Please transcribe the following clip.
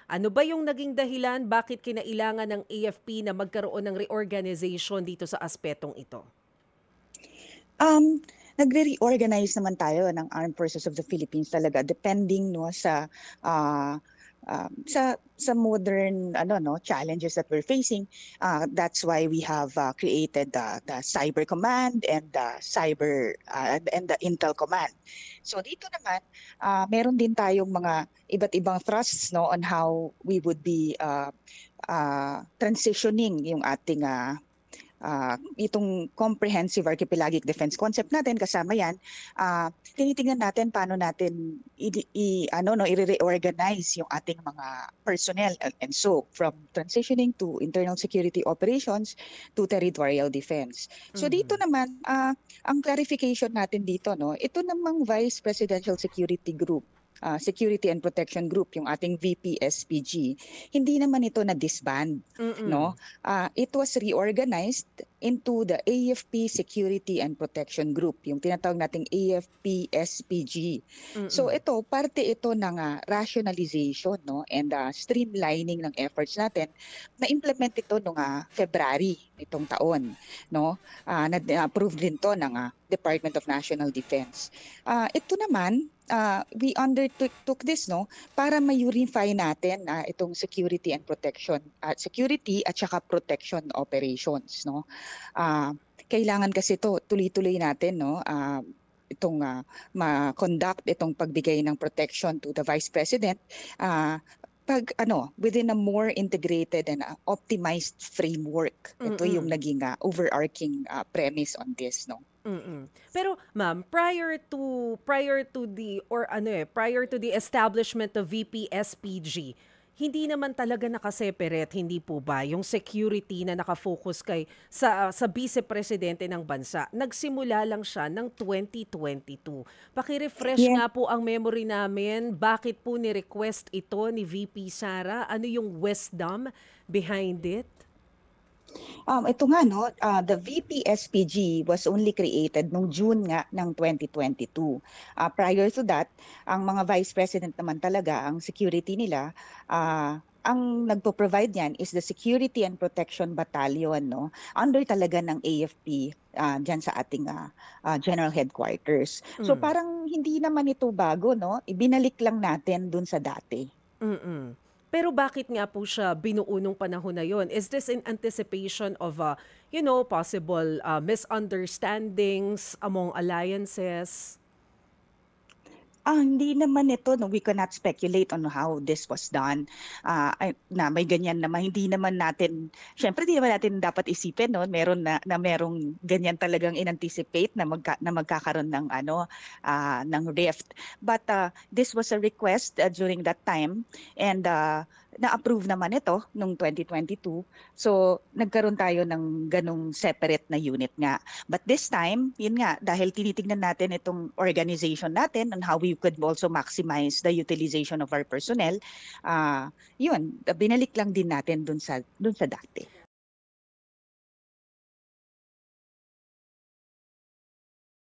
Ano ba yung naging dahilan bakit kinailangan ng AFP na magkaroon ng reorganization dito sa aspetong ito? Um, Nagre-reorganize naman tayo ng Armed Forces of the Philippines talaga depending no ah, sa modern challenges that we're facing. That's why we have created the Cyber Command and the Cyber and the Intel Command. So dito naman meron din tayong mga iba't ibang thrusts no on how we would be transitioning yung ating itong comprehensive archipelagic defense concept natin kasama yan, tinitingnan natin paano natin i-reorganize yung ating mga personnel and so from transitioning to internal security operations to territorial defense. So dito Mhm. naman ang clarification natin dito no, ito namang Vice Presidential Security Group Security and Protection Group, yung ating VPSPG, hindi naman ito na disband, no? Mm. It was reorganized into the AFP Security and Protection Group, yung tinatawag nating AFP-SPG. So Mm. ito, parte ito ng rationalization no? And streamlining ng efforts natin. Na-implement ito noong February itong taon. No? Na-approve din to ng Department of National Defense. Ito naman, we undertook this no para ma-unify natin itong security and protection security at saka protection operations no. Kailangan kasi to tuloy-tuloy natin no itong ma-conduct itong pagbigay ng protection to the Vice President uh, pag within a more integrated and optimized framework. Ito yung Mm. naging overarching premise on this no. Mm. Pero ma'am, prior to the establishment of VP-SPG, hindi naman talaga nakaseparate, hindi po ba, yung security na nakafocus sa Vice Presidente ng bansa. Nagsimula lang siya ng 2022. Paki-refresh Yes. nga po ang memory namin, bakit po ni-request ito ni VP Sara? Ano yung wisdom behind it? Ito nga no, the VPSPG was only created noong June nga ng 2022. Prior to that, ang mga vice president naman talaga, ang security nila, ang nagpo-provide niyan is the Security and Protection Battalion no, under talaga ng AFP diyan sa ating General Headquarters. So Mm. parang hindi naman ito bago no, ibinalik lang natin dun sa dati. Mm. Pero bakit nga po siya binuo nung panahon na yon? Is this in anticipation of, possible misunderstandings among alliances? Hindi naman ito, no, we cannot speculate on how this was done. Na may ganyan naman, hindi naman natin, syempre hindi naman natin dapat isipin, no, meron na merong ganyan talagang inanticipate na magkakaroon ng ng rift. But this was a request during that time and na-approve naman ito nung 2022. So nagkaroon tayo ng ganong separate na unit nga. But this time, yun nga, dahil tinitingnan natin itong organization natin and how we could also maximize the utilization of our personnel, yun, binalik lang din natin dun sa dati.